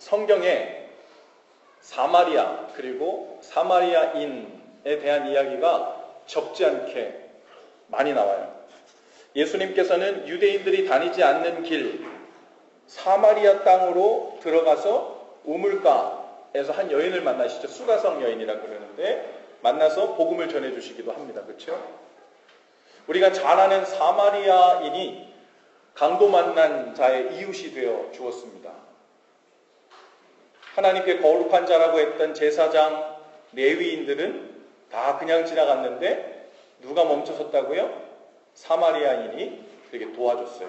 성경에 사마리아 그리고 사마리아인에 대한 이야기가 적지 않게 많이 나와요. 예수님께서는 유대인들이 다니지 않는 길 사마리아 땅으로 들어가서 우물가에서 한 여인을 만나시죠. 수가성 여인이라고 그러는데 만나서 복음을 전해주시기도 합니다. 그렇죠? 우리가 잘 아는 사마리아인이 강도 만난 자의 이웃이 되어 주었습니다. 하나님께 거룩한 자라고 했던 제사장, 레위인들은 다 그냥 지나갔는데 누가 멈춰섰다고요? 사마리아인이 그에게 도와줬어요.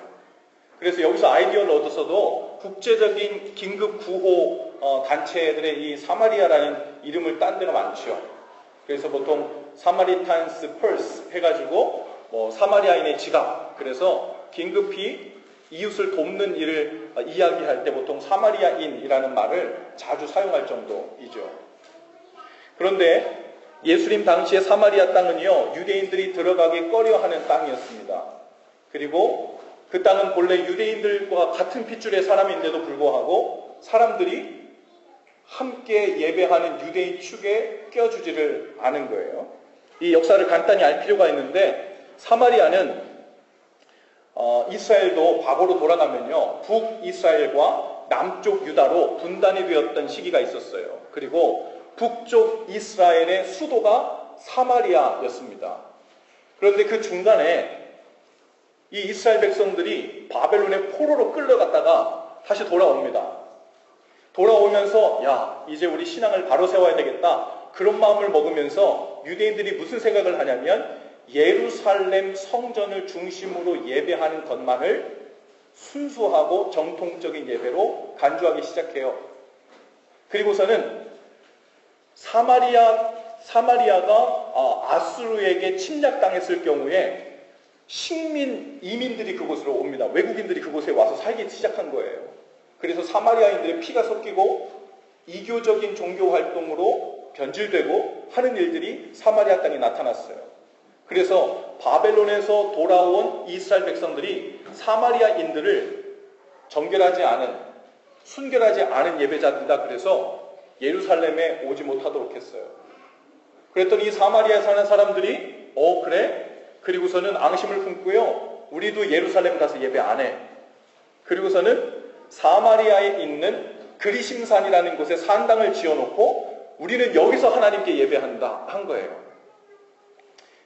그래서 여기서 아이디어를 얻어서도 국제적인 긴급 구호 단체들의 이 사마리아라는 이름을 딴 데가 많죠. 그래서 보통 사마리탄스 펄스 해가지고 사마리아인의 지갑, 그래서 긴급히 이웃을 돕는 일을 이야기할 때 보통 사마리아인이라는 말을 자주 사용할 정도이죠. 그런데 예수님 당시의 사마리아 땅은요, 유대인들이 들어가기 꺼려하는 땅이었습니다. 그리고 그 땅은 본래 유대인들과 같은 핏줄의 사람인데도 불구하고 사람들이 함께 예배하는 유대인 축에 껴주지를 않은 거예요. 이 역사를 간단히 알 필요가 있는데 사마리아는 이스라엘도 과거로 돌아가면요, 북이스라엘과 남쪽 유다로 분단이 되었던 시기가 있었어요. 그리고 북쪽 이스라엘의 수도가 사마리아였습니다. 그런데 그 중간에 이 이스라엘 백성들이 바벨론의 포로로 끌려갔다가 다시 돌아옵니다. 돌아오면서 야, 이제 우리 신앙을 바로 세워야 되겠다, 그런 마음을 먹으면서 유대인들이 무슨 생각을 하냐면 예루살렘 성전을 중심으로 예배하는 것만을 순수하고 정통적인 예배로 간주하기 시작해요. 그리고서는 사마리아가 아수르에게 침략당했을 경우에 이민들이 그곳으로 옵니다. 외국인들이 그곳에 와서 살기 시작한 거예요. 그래서 사마리아인들의 피가 섞이고 이교적인 종교 활동으로 변질되고 하는 일들이 사마리아 땅에 나타났어요. 그래서 바벨론에서 돌아온 이스라엘 백성들이 사마리아인들을 순결하지 않은 예배자들이다, 그래서 예루살렘에 오지 못하도록 했어요. 그랬더니 이 사마리아에 사는 사람들이 그래? 그리고서는 앙심을 품고요, 우리도 예루살렘 가서 예배 안 해. 그리고서는 사마리아에 있는 그리심산이라는 곳에 산당을 지어놓고 우리는 여기서 하나님께 예배한다 한 거예요.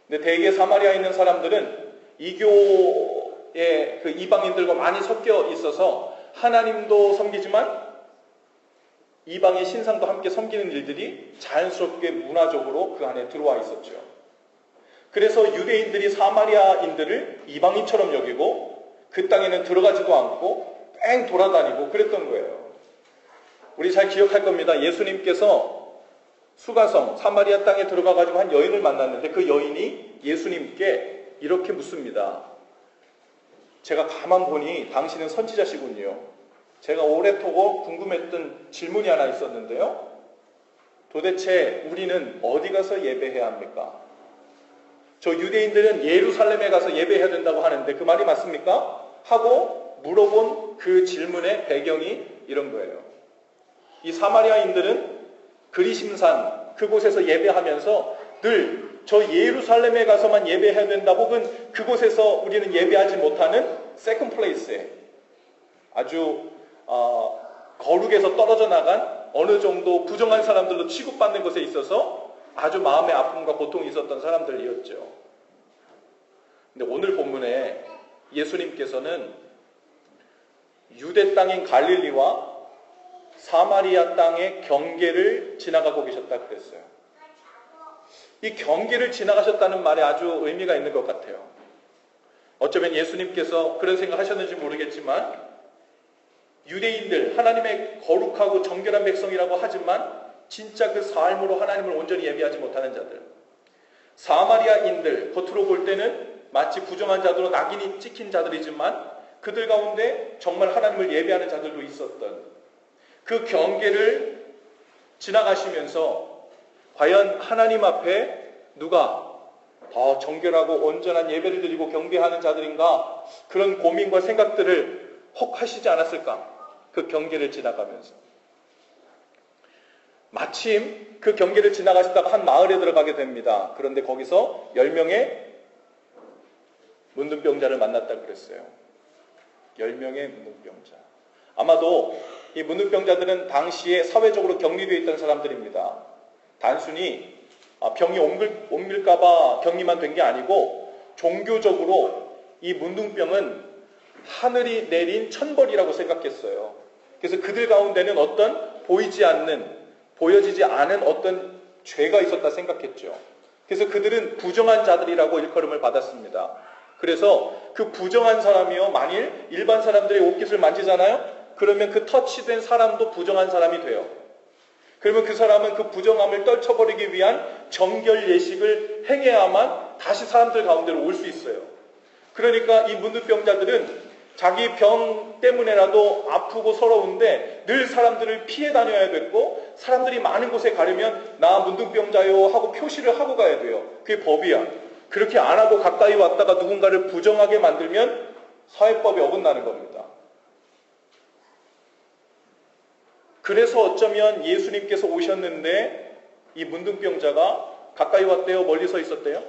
근데 대개 사마리아에 있는 사람들은 이교의 그 이방인들과 많이 섞여 있어서 하나님도 섬기지만 이방의 신상도 함께 섬기는 일들이 자연스럽게 문화적으로 그 안에 들어와 있었죠. 그래서 유대인들이 사마리아인들을 이방인처럼 여기고 그 땅에는 들어가지도 않고 뺑 돌아다니고 그랬던 거예요. 우리 잘 기억할 겁니다. 예수님께서 수가성 사마리아 땅에 들어가가지고 한 여인을 만났는데 그 여인이 예수님께 이렇게 묻습니다. 제가 가만 보니 당신은 선지자시군요. 제가 오래도록 궁금했던 질문이 하나 있었는데요. 도대체 우리는 어디 가서 예배해야 합니까? 저 유대인들은 예루살렘에 가서 예배해야 된다고 하는데 그 말이 맞습니까? 하고 물어본 그 질문의 배경이 이런 거예요. 이 사마리아인들은 그리심산 그곳에서 예배하면서 늘 저 예루살렘에 가서만 예배해야 된다, 혹은 그곳에서 우리는 예배하지 못하는 세컨드 플레이스에 아주 거룩에서 떨어져 나간 어느 정도 부정한 사람들로 취급받는 것에 있어서 아주 마음의 아픔과 고통이 있었던 사람들이었죠. 근데 오늘 본문에 예수님께서는 유대 땅인 갈릴리와 사마리아 땅의 경계를 지나가고 계셨다 그랬어요. 이 경계를 지나가셨다는 말에 아주 의미가 있는 것 같아요. 어쩌면 예수님께서 그런 생각하셨는지 모르겠지만 유대인들, 하나님의 거룩하고 정결한 백성이라고 하지만 진짜 그 삶으로 하나님을 온전히 예배하지 못하는 자들, 사마리아인들, 겉으로 볼 때는 마치 부정한 자들로 낙인이 찍힌 자들이지만 그들 가운데 정말 하나님을 예배하는 자들도 있었던 그 경계를 지나가시면서 과연 하나님 앞에 누가 더 정결하고 온전한 예배를 드리고 경배하는 자들인가, 그런 고민과 생각들을 혹 하시지 않았을까? 그 경계를 지나가면서. 마침 그 경계를 지나가시다가 한 마을에 들어가게 됩니다. 그런데 거기서 10명의 문둥병자를 만났다고 그랬어요. 10명의 문둥병자. 아마도 이 문둥병자들은 당시에 사회적으로 격리되어 있던 사람들입니다. 단순히 병이 옮길까봐 격리만 된 게 아니고 종교적으로 이 문둥병은 하늘이 내린 천벌이라고 생각했어요. 그래서 그들 가운데는 어떤 보여지지 않은 어떤 죄가 있었다 생각했죠. 그래서 그들은 부정한 자들이라고 일컬음을 받았습니다. 그래서 그 부정한 사람이요, 만일 일반 사람들의 옷깃을 만지잖아요? 그러면 그 터치된 사람도 부정한 사람이 돼요. 그러면 그 사람은 그 부정함을 떨쳐버리기 위한 정결 예식을 행해야만 다시 사람들 가운데로 올 수 있어요. 그러니까 이 문둥병자들은 자기 병 때문에라도 아프고 서러운데 늘 사람들을 피해 다녀야 됐고, 사람들이 많은 곳에 가려면 나 문둥병자요 하고 표시를 하고 가야 돼요. 그게 법이야. 그렇게 안 하고 가까이 왔다가 누군가를 부정하게 만들면 사회법에 어긋나는 겁니다. 그래서 어쩌면 예수님께서 오셨는데 이 문둥병자가 가까이 왔대요? 멀리 서 있었대요?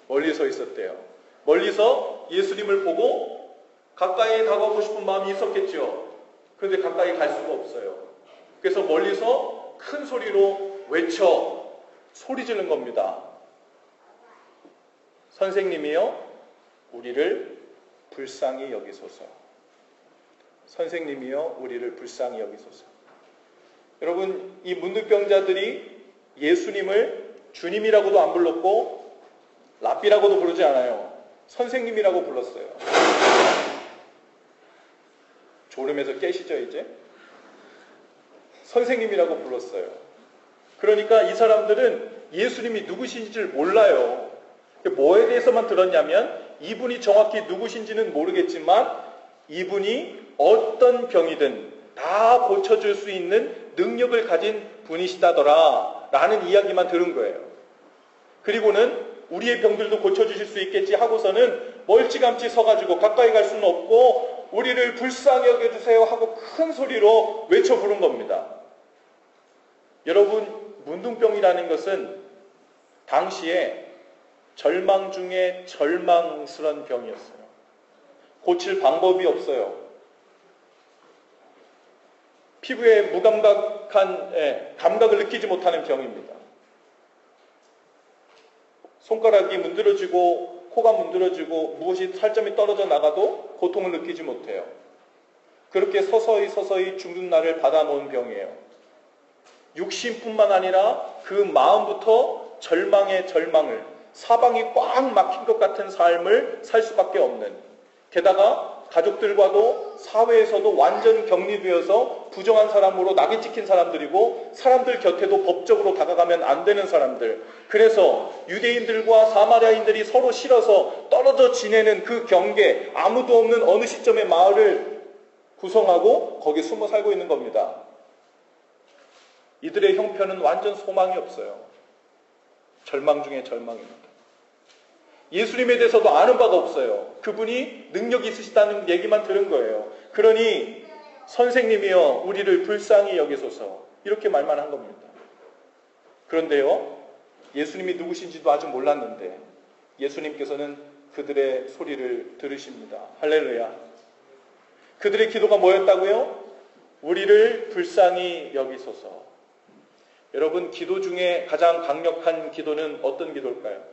멀리 서 있었대요. 멀리서 예수님을 보고 가까이 다가오고 싶은 마음이 있었겠죠. 그런데 가까이 갈 수가 없어요. 그래서 멀리서 큰 소리로 외쳐 소리 지른 겁니다. 선생님이여, 우리를 불쌍히 여기소서. 선생님이여, 우리를 불쌍히 여기소서. 여러분, 이 문둥병자들이 예수님을 주님이라고도 안 불렀고 랍비라고도 부르지 않아요. 선생님이라고 불렀어요. 졸음에서 깨시죠, 이제? 선생님이라고 불렀어요. 그러니까 이 사람들은 예수님이 누구신지를 몰라요. 뭐에 대해서만 들었냐면 이분이 정확히 누구신지는 모르겠지만 이분이 어떤 병이든 다 고쳐줄 수 있는 능력을 가진 분이시다더라 라는 이야기만 들은 거예요. 그리고는 우리의 병들도 고쳐주실 수 있겠지 하고서는 멀찌감치 서가지고 가까이 갈 수는 없고 우리를 불쌍히 여겨주세요 하고 큰 소리로 외쳐 부른 겁니다. 여러분, 문둥병이라는 것은 당시에 절망 중에 절망스러운 병이었어요. 고칠 방법이 없어요. 피부에 무감각한 감각을 느끼지 못하는 병입니다. 손가락이 문드러지고 코가 문드러지고 무엇이 살점이 떨어져 나가도 고통을 느끼지 못해요. 그렇게 서서히 죽는 날을 받아놓은 병이에요. 육신뿐만 아니라 그 마음부터 절망의 절망을, 사방이 꽉 막힌 것 같은 삶을 살 수밖에 없는, 게다가 가족들과도 사회에서도 완전 격리되어서 부정한 사람으로 낙인 찍힌 사람들이고 사람들 곁에도 법적으로 다가가면 안 되는 사람들. 그래서 유대인들과 사마리아인들이 서로 싫어서 떨어져 지내는 그 경계, 아무도 없는 어느 시점의 마을을 구성하고 거기에 숨어 살고 있는 겁니다. 이들의 형편은 완전 소망이 없어요. 절망 중에 절망입니다. 예수님에 대해서도 아는 바가 없어요. 그분이 능력이 있으시다는 얘기만 들은 거예요. 그러니 선생님이여, 우리를 불쌍히 여기소서, 이렇게 말만 한 겁니다. 그런데요, 예수님이 누구신지도 아직 몰랐는데 예수님께서는 그들의 소리를 들으십니다. 할렐루야. 그들의 기도가 뭐였다고요? 우리를 불쌍히 여기소서. 여러분, 기도 중에 가장 강력한 기도는 어떤 기도일까요?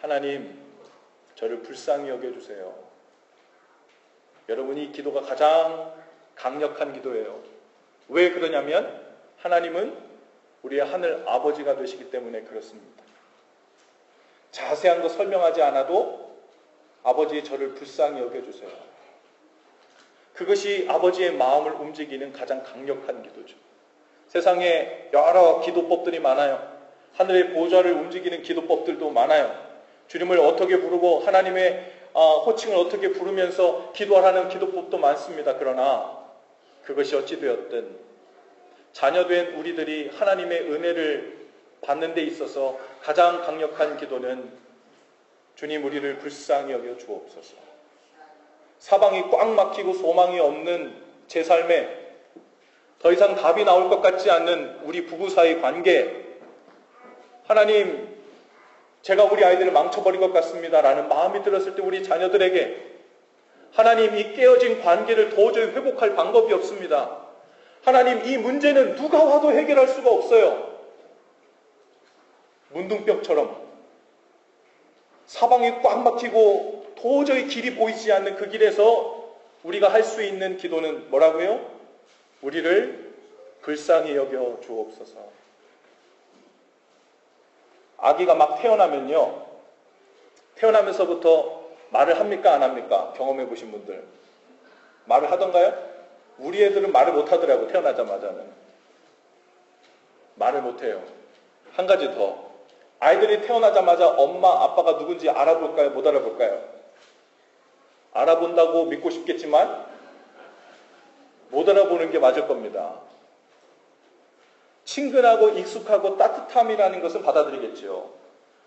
하나님, 저를 불쌍히 여겨주세요. 여러분, 이 기도가 가장 강력한 기도예요. 왜 그러냐면 하나님은 우리의 하늘 아버지가 되시기 때문에 그렇습니다. 자세한 거 설명하지 않아도 아버지, 저를 불쌍히 여겨주세요. 그것이 아버지의 마음을 움직이는 가장 강력한 기도죠. 세상에 여러 기도법들이 많아요. 하늘의 보좌를 움직이는 기도법들도 많아요. 주님을 어떻게 부르고 하나님의 호칭을 어떻게 부르면서 기도하라는 기도법도 많습니다. 그러나 그것이 어찌되었든 자녀된 우리들이 하나님의 은혜를 받는 데 있어서 가장 강력한 기도는 주님, 우리를 불쌍히 여겨 주옵소서. 사방이 꽉 막히고 소망이 없는 제 삶에 더 이상 답이 나올 것 같지 않는 우리 부부 사이 관계, 하나님, 제가 우리 아이들을 망쳐버린 것 같습니다 라는 마음이 들었을 때 우리 자녀들에게 하나님, 이 깨어진 관계를 도저히 회복할 방법이 없습니다. 하나님, 이 문제는 누가 와도 해결할 수가 없어요. 문둥병처럼 사방이 꽉 막히고 도저히 길이 보이지 않는 그 길에서 우리가 할 수 있는 기도는 뭐라고요? 우리를 불쌍히 여겨 주옵소서. 아기가 막 태어나면요, 태어나면서부터 말을 합니까 안 합니까? 경험해 보신 분들 말을 하던가요? 우리 애들은 말을 못 하더라고. 태어나자마자는 말을 못 해요. 한 가지 더, 아이들이 태어나자마자 엄마 아빠가 누군지 알아볼까요? 못 알아볼까요? 알아본다고 믿고 싶겠지만 못 알아보는 게 맞을 겁니다. 친근하고 익숙하고 따뜻함이라는 것은 받아들이겠죠.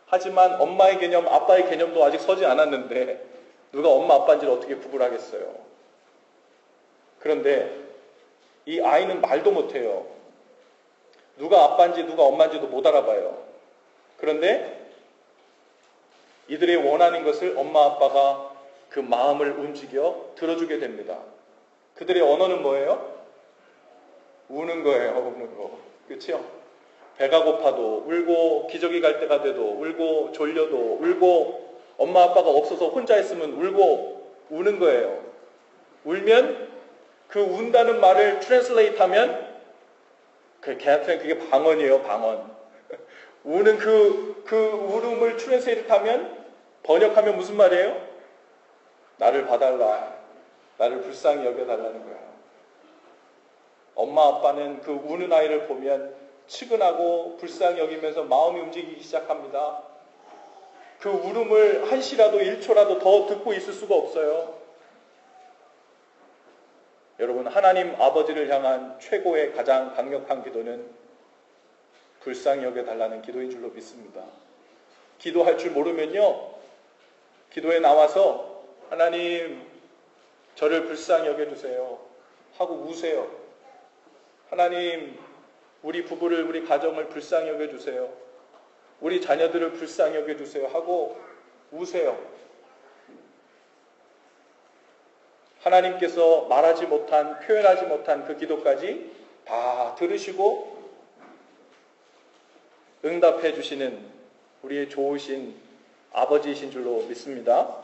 하지만 엄마의 개념, 아빠의 개념도 아직 서지 않았는데 누가 엄마 아빠인지를 어떻게 구분하겠어요? 그런데 이 아이는 말도 못해요. 누가 아빠인지 누가 엄마인지도 못 알아봐요. 그런데 이들이 원하는 것을 엄마 아빠가 그 마음을 움직여 들어주게 됩니다. 그들의 언어는 뭐예요? 우는 거예요. 우는 거. 그렇죠? 배가 고파도 울고, 기저귀 갈 때가 돼도 울고, 졸려도 울고, 엄마 아빠가 없어서 혼자 있으면 울고, 우는 거예요. 울면 그 운다는 말을 트랜슬레이트 하면 걔한테는 그게 방언이에요. 방언. 우는 그 울음을 트랜슬레이트 하면, 번역하면 무슨 말이에요? 나를 봐달라. 나를 불쌍히 여겨달라는 거예요. 엄마 아빠는 그 우는 아이를 보면 측은하고 불쌍히 여기면서 마음이 움직이기 시작합니다. 그 울음을 한시라도 1초라도 더 듣고 있을 수가 없어요. 여러분, 하나님 아버지를 향한 최고의 가장 강력한 기도는 불쌍히 여겨달라는 기도인 줄로 믿습니다. 기도할 줄 모르면요, 기도에 나와서 하나님 저를 불쌍히 여겨주세요 하고 우세요. 하나님, 우리 부부를, 우리 가정을 불쌍히 여겨주세요. 우리 자녀들을 불쌍히 여겨주세요 하고 우세요. 하나님께서 말하지 못한, 표현하지 못한 그 기도까지 다 들으시고 응답해 주시는 우리의 좋으신 아버지이신 줄로 믿습니다.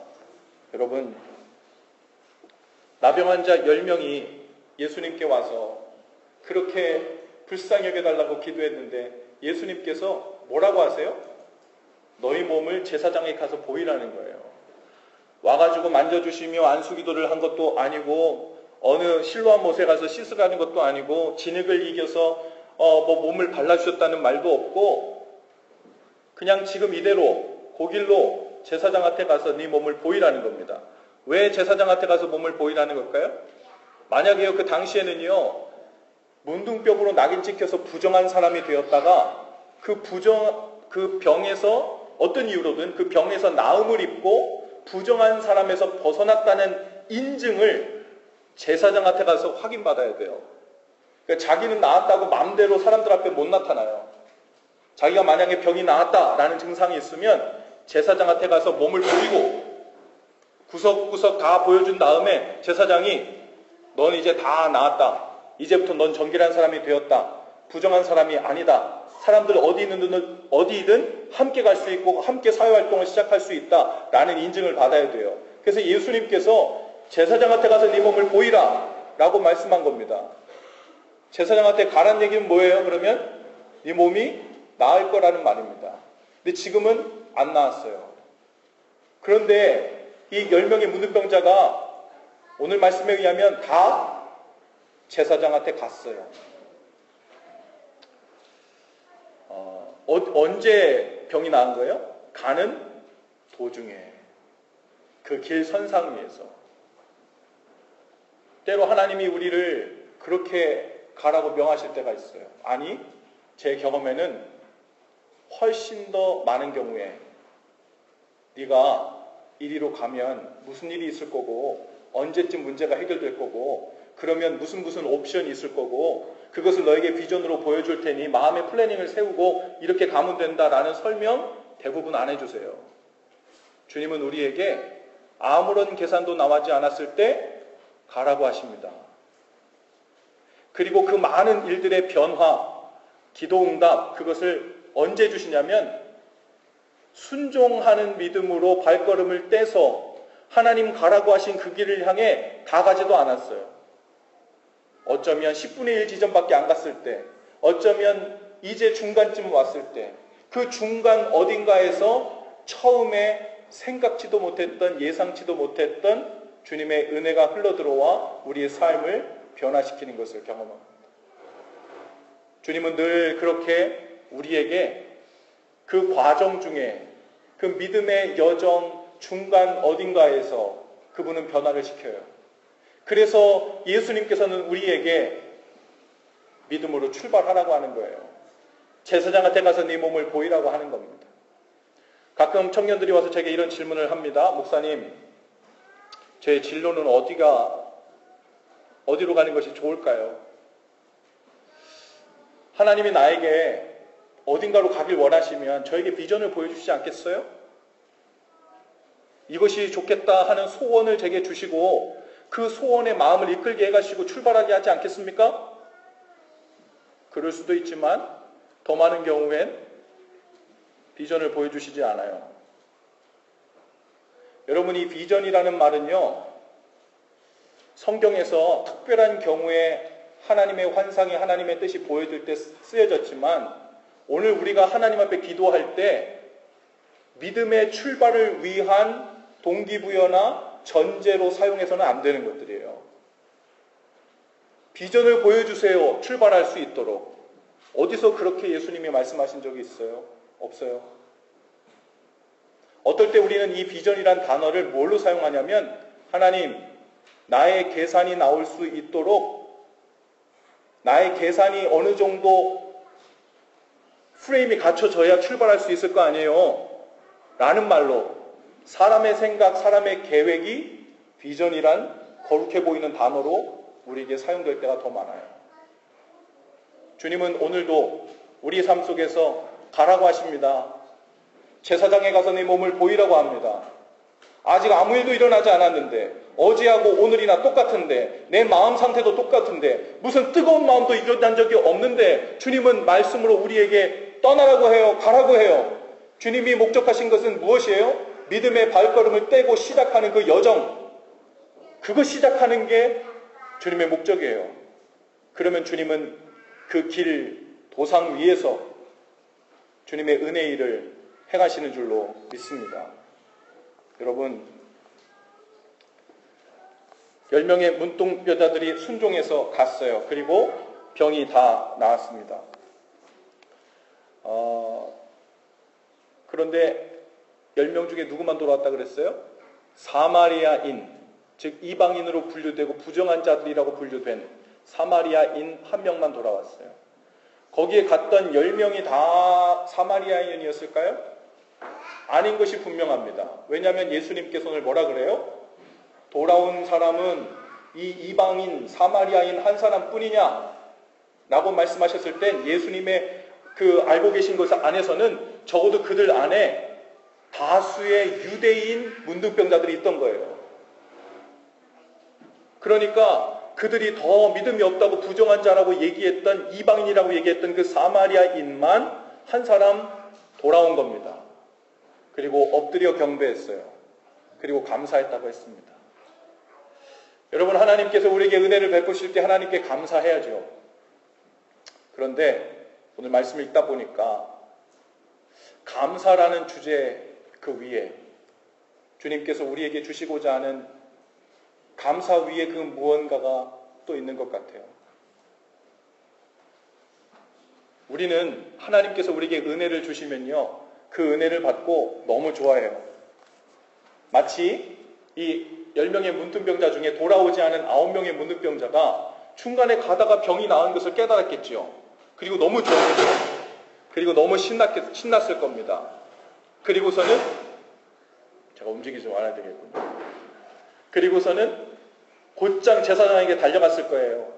여러분, 나병 환자 10명이 예수님께 와서 그렇게 불쌍히 여겨달라고 기도했는데 예수님께서 뭐라고 하세요? 너희 몸을 제사장에 가서 보이라는 거예요. 와가지고 만져주시며 안수기도를 한 것도 아니고 어느 실로암 못에 가서 씻으라는 것도 아니고 진흙을 이겨서 몸을 발라주셨다는 말도 없고 그냥 지금 이대로 고길로 제사장한테 가서 네 몸을 보이라는 겁니다. 왜 제사장한테 가서 몸을 보이라는 걸까요? 만약에요, 그 당시에는요, 문둥병으로 낙인 찍혀서 부정한 사람이 되었다가 그 병에서 어떤 이유로든 그 병에서 나음을 입고 부정한 사람에서 벗어났다는 인증을 제사장한테 가서 확인받아야 돼요. 그러니까 자기는 나았다고 마음대로 사람들 앞에 못 나타나요. 자기가 만약에 병이 나았다라는 증상이 있으면 제사장한테 가서 몸을 보이고 구석구석 다 보여준 다음에 제사장이 넌 이제 다 나았다. 이제부터 넌 정결한 사람이 되었다. 부정한 사람이 아니다. 사람들 어디든 함께 갈 수 있고 함께 사회활동을 시작할 수 있다. 라는 인증을 받아야 돼요. 그래서 예수님께서 제사장한테 가서 네 몸을 보이라 라고 말씀한 겁니다. 제사장한테 가란 얘기는 뭐예요? 그러면 네 몸이 나을 거라는 말입니다. 근데 지금은 안 나았어요. 그런데 이 10명의 문둥병자가 오늘 말씀에 의하면 다 제사장한테 갔어요. 언제 병이 나은 거예요? 가는 도중에 그 길 선상 위에서. 때로 하나님이 우리를 그렇게 가라고 명하실 때가 있어요. 아니, 제 경험에는 훨씬 더 많은 경우에 네가 이리로 가면 무슨 일이 있을 거고 언제쯤 문제가 해결될 거고 그러면 무슨 옵션이 있을 거고 그것을 너에게 비전으로 보여줄 테니 마음의 플래닝을 세우고 이렇게 가면 된다라는 설명 대부분 안 해주세요. 주님은 우리에게 아무런 계산도 나오지 않았을 때 가라고 하십니다. 그리고 그 많은 일들의 변화, 기도응답, 그것을 언제 주시냐면 순종하는 믿음으로 발걸음을 떼서 하나님 가라고 하신 그 길을 향해 다 가지도 않았어요. 어쩌면 10분의 1 지점밖에 안 갔을 때, 어쩌면 이제 중간쯤 왔을 때, 그 중간 어딘가에서 처음에 생각지도 못했던, 예상치도 못했던 주님의 은혜가 흘러들어와 우리의 삶을 변화시키는 것을 경험합니다. 주님은 늘 그렇게 우리에게 그 과정 중에 그 믿음의 여정 중간 어딘가에서 그분은 변화를 시켜요. 그래서 예수님께서는 우리에게 믿음으로 출발하라고 하는 거예요. 제사장한테 가서 네 몸을 보이라고 하는 겁니다. 가끔 청년들이 와서 제게 이런 질문을 합니다. 목사님, 제 진로는 어디로 가는 것이 좋을까요? 하나님이 나에게 어딘가로 가길 원하시면 저에게 비전을 보여주시지 않겠어요? 이것이 좋겠다 하는 소원을 제게 주시고 그 소원의 마음을 이끌게 해가시고 출발하게 하지 않겠습니까? 그럴 수도 있지만 더 많은 경우엔 비전을 보여주시지 않아요. 여러분, 이 비전이라는 말은요, 성경에서 특별한 경우에 하나님의 환상이 하나님의 뜻이 보여질 때 쓰여졌지만 오늘 우리가 하나님 앞에 기도할 때 믿음의 출발을 위한 동기부여나 전제로 사용해서는 안 되는 것들이에요. 비전을 보여주세요. 출발할 수 있도록. 어디서 그렇게 예수님이 말씀하신 적이 있어요? 없어요. 어떨 때 우리는 이 비전이란 단어를 뭘로 사용하냐면 하나님, 나의 계산이 나올 수 있도록 나의 계산이 어느 정도 프레임이 갖춰져야 출발할 수 있을 거 아니에요. 라는 말로 사람의 생각, 사람의 계획이 비전이란 거룩해 보이는 단어로 우리에게 사용될 때가 더 많아요. 주님은 오늘도 우리 삶 속에서 가라고 하십니다. 제사장에 가서 내 몸을 보이라고 합니다. 아직 아무 일도 일어나지 않았는데 어제하고 오늘이나 똑같은데 내 마음 상태도 똑같은데 무슨 뜨거운 마음도 일어난 적이 없는데 주님은 말씀으로 우리에게 떠나라고 해요. 가라고 해요. 주님이 목적하신 것은 무엇이에요? 믿음의 발걸음을 떼고 시작하는 그 여정, 그거 시작하는 게 주님의 목적이에요. 그러면 주님은 그 길 도상 위에서 주님의 은혜의 일을 행하시는 줄로 믿습니다. 여러분, 10명의 문둥병자들이 순종해서 갔어요. 그리고 병이 다 나았습니다. 그런데 10명 중에 누구만 돌아왔다 그랬어요? 사마리아인, 즉 이방인으로 분류되고 부정한 자들이라고 분류된 사마리아인 한 명만 돌아왔어요. 거기에 갔던 10명이 다 사마리아인이었을까요? 아닌 것이 분명합니다. 왜냐하면 예수님께서 오늘 뭐라 그래요? 돌아온 사람은 이 이방인, 사마리아인 한 사람뿐이냐? 라고 말씀하셨을 땐 예수님의 그 알고 계신 것 안에서는 적어도 그들 안에 다수의 유대인 문둥병자들이 있던 거예요. 그러니까 그들이 더 믿음이 없다고 부정한 자라고 얘기했던, 이방인이라고 얘기했던 그 사마리아인만 한 사람 돌아온 겁니다. 그리고 엎드려 경배했어요. 그리고 감사했다고 했습니다. 여러분, 하나님께서 우리에게 은혜를 베푸실 때 하나님께 감사해야죠. 그런데 오늘 말씀을 읽다 보니까 감사라는 주제 그 위에 주님께서 우리에게 주시고자 하는 감사 위에 그 무언가가 또 있는 것 같아요. 우리는 하나님께서 우리에게 은혜를 주시면요, 그 은혜를 받고 너무 좋아해요. 마치 이 10명의 문둥병자 중에 돌아오지 않은 9명의 문둥병자가 중간에 가다가 병이 나은 것을 깨달았겠죠. 그리고 너무 좋았겠죠. 그리고 너무 신났을 겁니다. 그리고서는 제가 움직이지 말아야 되겠군요. 그리고서는 곧장 제사장에게 달려갔을 거예요.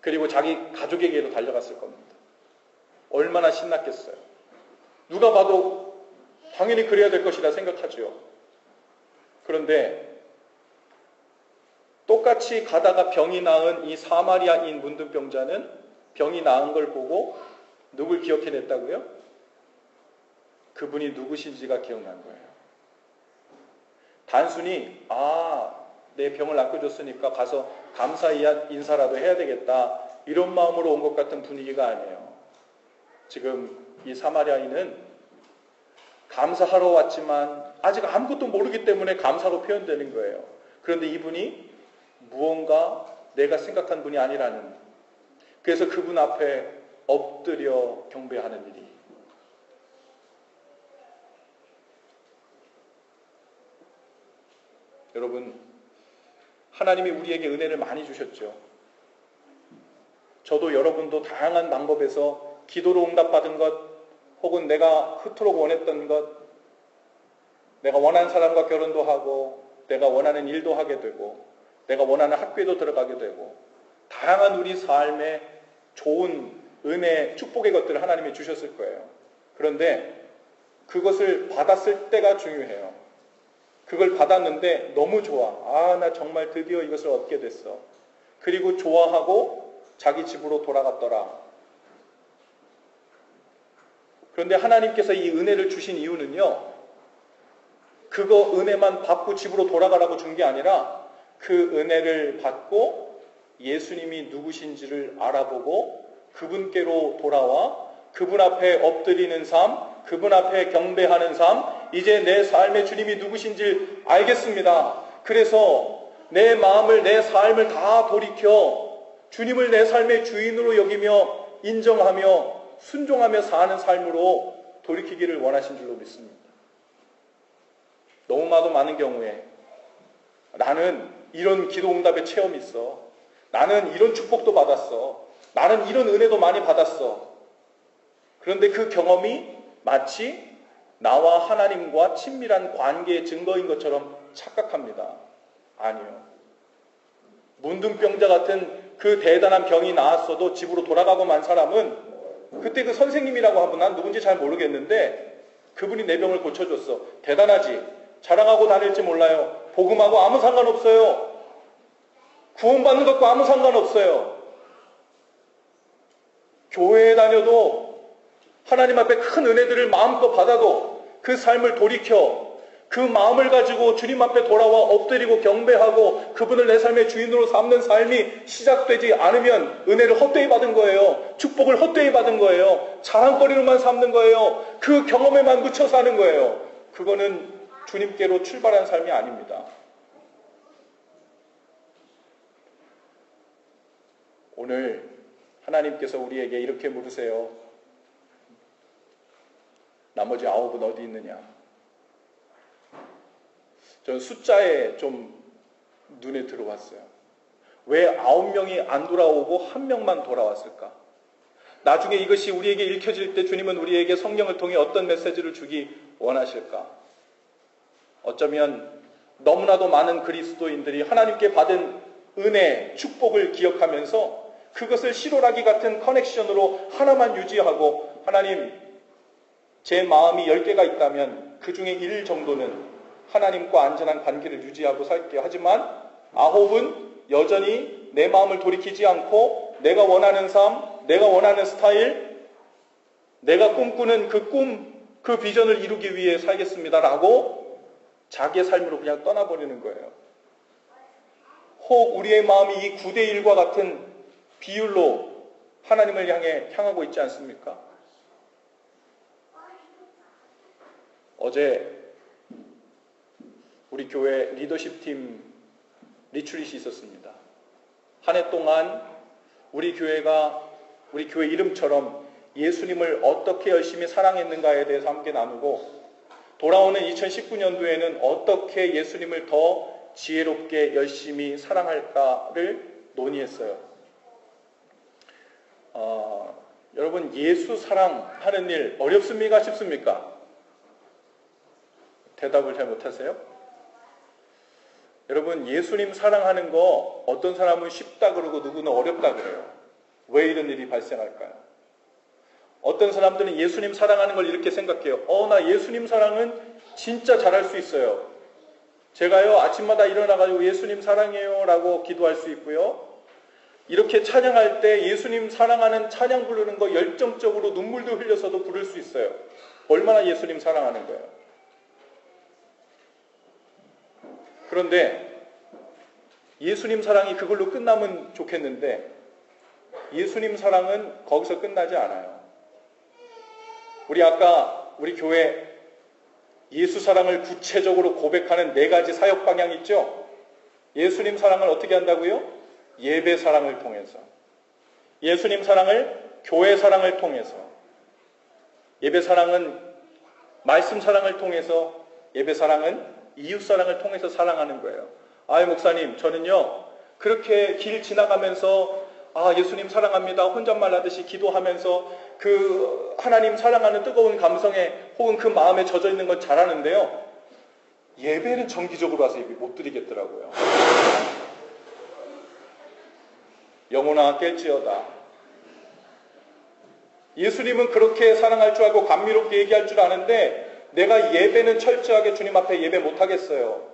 그리고 자기 가족에게도 달려갔을 겁니다. 얼마나 신났겠어요. 누가 봐도 당연히 그래야 될 것이라 생각하죠. 그런데 똑같이 가다가 병이 나은 이 사마리아인 문둥병자는 병이 나은 걸 보고 누굴 기억해냈다고요? 그분이 누구신지가 기억난 거예요. 단순히 내 병을 낫겨줬으니까 가서 감사 인사라도 해야 되겠다, 이런 마음으로 온 것 같은 분위기가 아니에요. 지금 이 사마리아인은 감사하러 왔지만 아직 아무것도 모르기 때문에 감사로 표현되는 거예요. 그런데 이분이 무언가 내가 생각한 분이 아니라는, 그래서 그분 앞에 엎드려 경배하는 일이. 여러분, 하나님이 우리에게 은혜를 많이 주셨죠. 저도 여러분도 다양한 방법에서 기도로 응답받은 것, 혹은 내가 그토록 원했던 것, 내가 원하는 사람과 결혼도 하고, 내가 원하는 일도 하게 되고, 내가 원하는 학교에도 들어가게 되고, 다양한 우리 삶에 좋은 은혜, 축복의 것들을 하나님이 주셨을 거예요. 그런데 그것을 받았을 때가 중요해요. 그걸 받았는데 너무 좋아. 나 정말 드디어 이것을 얻게 됐어. 그리고 좋아하고 자기 집으로 돌아갔더라. 그런데 하나님께서 이 은혜를 주신 이유는요, 그거 은혜만 받고 집으로 돌아가라고 준 게 아니라 그 은혜를 받고 예수님이 누구신지를 알아보고 그분께로 돌아와 그분 앞에 엎드리는 삶, 그분 앞에 경배하는 삶, 이제 내 삶의 주님이 누구신지 알겠습니다. 그래서 내 마음을, 내 삶을 다 돌이켜 주님을 내 삶의 주인으로 여기며 인정하며 순종하며 사는 삶으로 돌이키기를 원하신 줄로 믿습니다. 너무나도 많은 경우에 나는 이런 기도 응답의 체험이 있어, 나는 이런 축복도 받았어, 나는 이런 은혜도 많이 받았어. 그런데 그 경험이 마치 나와 하나님과 친밀한 관계의 증거인 것처럼 착각합니다. 아니요. 문둥병자 같은 그 대단한 병이 나았어도 집으로 돌아가고 만 사람은 그때 그 선생님이라고 한 분, 난 누군지 잘 모르겠는데 그분이 내 병을 고쳐줬어. 대단하지. 자랑하고 다닐지 몰라요. 복음하고 아무 상관없어요. 구원받는 것과 아무 상관없어요. 교회에 다녀도 하나님 앞에 큰 은혜들을 마음껏 받아도 그 삶을 돌이켜 그 마음을 가지고 주님 앞에 돌아와 엎드리고 경배하고 그분을 내 삶의 주인으로 삼는 삶이 시작되지 않으면 은혜를 헛되이 받은 거예요. 축복을 헛되이 받은 거예요. 자랑거리로만 삼는 거예요. 그 경험에만 묻혀 사는 거예요. 그거는 주님께로 출발한 삶이 아닙니다. 오늘 하나님께서 우리에게 이렇게 물으세요. 나머지 9은 어디 있느냐? 저는 숫자에 좀 눈에 들어왔어요. 왜 9명이 안 돌아오고 1명만 돌아왔을까? 나중에 이것이 우리에게 읽혀질 때 주님은 우리에게 성령을 통해 어떤 메시지를 주기 원하실까? 어쩌면 너무나도 많은 그리스도인들이 하나님께 받은 은혜, 축복을 기억하면서 그것을 시로라기 같은 커넥션으로 하나만 유지하고, 하나님, 제 마음이 10개가 있다면 그 중에 1 정도는 하나님과 안전한 관계를 유지하고 살게요. 하지만 9은 여전히 내 마음을 돌이키지 않고 내가 원하는 삶, 내가 원하는 스타일, 내가 꿈꾸는 그 꿈, 그 비전을 이루기 위해 살겠습니다라고 자기의 삶으로 그냥 떠나버리는 거예요. 혹 우리의 마음이 이 9대1과 같은 비율로 하나님을 향해 향하고 있지 않습니까? 어제 우리 교회 리더십팀 리트릿이 있었습니다. 한 해 동안 우리 교회 이름처럼 예수님을 어떻게 열심히 사랑했는가에 대해서 함께 나누고, 돌아오는 2019년도에는 어떻게 예수님을 더 지혜롭게 열심히 사랑할까를 논의했어요. 여러분, 예수 사랑하는 일 어렵습니까? 쉽습니까? 대답을 잘 못하세요? 여러분, 예수님 사랑하는 거 어떤 사람은 쉽다 그러고 누구는 어렵다 그래요. 왜 이런 일이 발생할까요? 어떤 사람들은 예수님 사랑하는 걸 이렇게 생각해요. 나 예수님 사랑은 진짜 잘할 수 있어요. 제가요, 아침마다 일어나가지고 예수님 사랑해요 라고 기도할 수 있고요. 이렇게 찬양할 때 예수님 사랑하는 찬양 부르는 거 열정적으로 눈물도 흘려서도 부를 수 있어요. 얼마나 예수님 사랑하는 거예요. 그런데 예수님 사랑이 그걸로 끝나면 좋겠는데 예수님 사랑은 거기서 끝나지 않아요. 우리 교회 예수 사랑을 구체적으로 고백하는 4가지 사역 방향 있죠? 예수님 사랑을 어떻게 한다고요? 예배 사랑을 통해서. 예수님 사랑을 교회 사랑을 통해서. 예배 사랑은 말씀 사랑을 통해서, 예배 사랑은 이웃 사랑을 통해서 사랑하는 거예요. 목사님, 저는요, 그렇게 길 지나가면서 예수님 사랑합니다. 혼잣말 하듯이 기도하면서 그 하나님 사랑하는 뜨거운 감성에 혹은 그 마음에 젖어 있는 건 잘하는데요. 예배는 정기적으로 와서 예배 못 드리겠더라고요. 영혼아 깰지어다. 예수님은 그렇게 사랑할 줄 알고 감미롭게 얘기할 줄 아는데 내가 예배는 철저하게 주님 앞에 예배 못 하겠어요.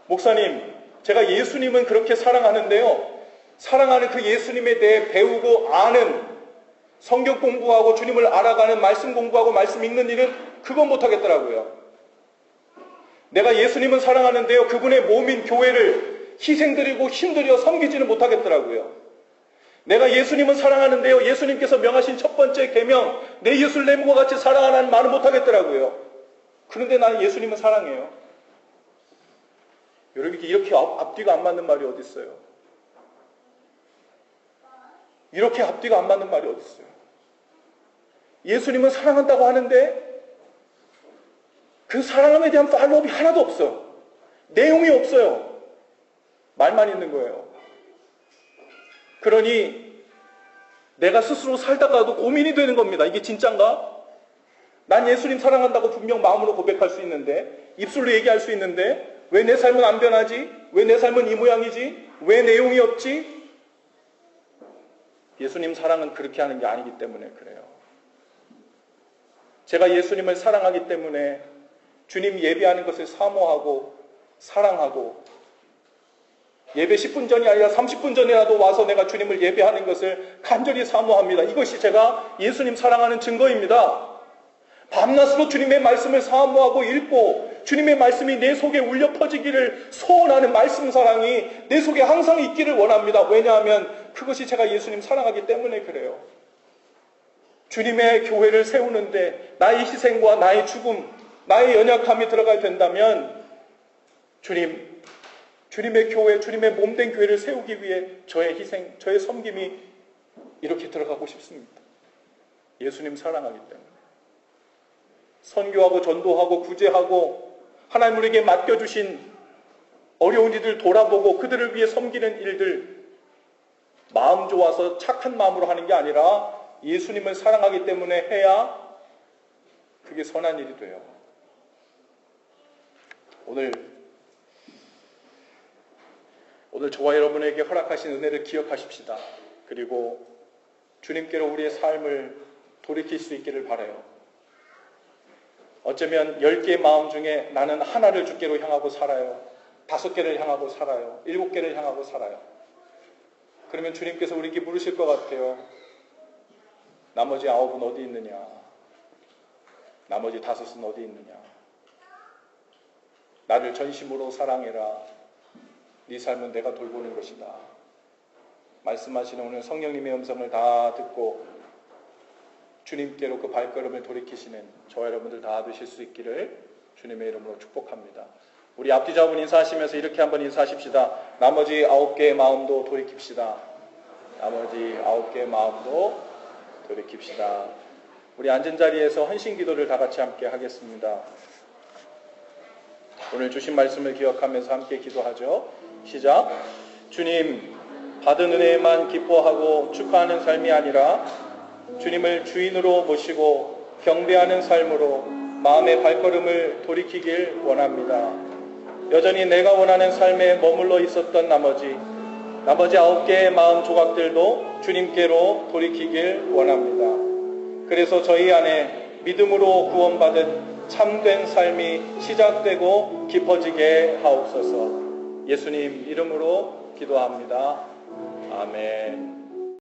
목사님, 제가 예수님은 그렇게 사랑하는데요. 사랑하는 그 예수님에 대해 배우고 아는, 성경 공부하고 주님을 알아가는, 말씀 공부하고 말씀 읽는 일은 그건 못하겠더라고요. 내가 예수님은 사랑하는데요. 그분의 몸인 교회를 희생드리고 힘들여 섬기지는 못하겠더라고요. 내가 예수님은 사랑하는데요. 예수님께서 명하신 첫 번째 계명, 내 예수를 내 몸과 같이 사랑하라는 말은 못하겠더라고요. 그런데 나는 예수님은 사랑해요. 여러분, 이렇게 앞뒤가 안 맞는 말이 어디 있어요? 이렇게 앞뒤가 안 맞는 말이 어디 있어요? 예수님은 사랑한다고 하는데 그 사랑함에 대한 팔로업이 하나도 없어요. 내용이 없어요. 말만 있는 거예요. 그러니 내가 스스로 살다가도 고민이 되는 겁니다. 이게 진짠가? 난 예수님 사랑한다고 분명 마음으로 고백할 수 있는데, 입술로 얘기할 수 있는데 왜 내 삶은 안 변하지? 왜 내 삶은 이 모양이지? 왜 내용이 없지? 예수님 사랑은 그렇게 하는 게 아니기 때문에 그래요. 제가 예수님을 사랑하기 때문에 주님 예배하는 것을 사모하고 사랑하고 예배 10분 전이 아니라 30분 전이라도 와서 내가 주님을 예배하는 것을 간절히 사모합니다. 이것이 제가 예수님 사랑하는 증거입니다. 밤낮으로 주님의 말씀을 사모하고 읽고 주님의 말씀이 내 속에 울려 퍼지기를 소원하는 말씀 사랑이 내 속에 항상 있기를 원합니다. 왜냐하면 그것이 제가 예수님 사랑하기 때문에 그래요. 주님의 교회를 세우는데 나의 희생과 나의 죽음, 나의 연약함이 들어가야 된다면 주님의 교회, 주님의 몸된 교회를 세우기 위해 저의 희생, 저의 섬김이 이렇게 들어가고 싶습니다. 예수님 사랑하기 때문에. 선교하고 전도하고 구제하고 하나님 우리에게 맡겨주신 어려운 이들 돌아보고 그들을 위해 섬기는 일들 마음 좋아서 착한 마음으로 하는 게 아니라 예수님을 사랑하기 때문에 해야 그게 선한 일이 돼요. 오늘 저와 여러분에게 허락하신 은혜를 기억하십시다. 그리고 주님께로 우리의 삶을 돌이킬 수 있기를 바라요. 어쩌면 10개의 마음 중에 나는 하나를 주께로 향하고 살아요. 5개를 향하고 살아요. 7개를 향하고 살아요. 그러면 주님께서 우리에게 물으실 것 같아요. 나머지 9은 어디 있느냐? 나머지 5은 어디 있느냐? 나를 전심으로 사랑해라. 네 삶은 내가 돌보는 것이다. 말씀하시는 오늘 성령님의 음성을 다 듣고 주님께로 그 발걸음을 돌이키시는 저와 여러분들 다 되실 수 있기를 주님의 이름으로 축복합니다. 우리 앞뒤 잡은 인사하시면서 이렇게 한번 인사하십시다. 나머지 9개의 마음도 돌이킵시다. 나머지 9개의 마음도 돌이킵시다. 우리 앉은 자리에서 헌신 기도를 다 같이 함께 하겠습니다. 오늘 주신 말씀을 기억하면서 함께 기도하죠. 시작. 주님, 받은 은혜에만 기뻐하고 축하하는 삶이 아니라 주님을 주인으로 모시고 경배하는 삶으로 마음의 발걸음을 돌이키길 원합니다. 여전히 내가 원하는 삶에 머물러 있었던 나머지 9개의 마음 조각들도 주님께로 돌이키길 원합니다. 그래서 저희 안에 믿음으로 구원받은 참된 삶이 시작되고 깊어지게 하옵소서. 예수님 이름으로 기도합니다. 아멘.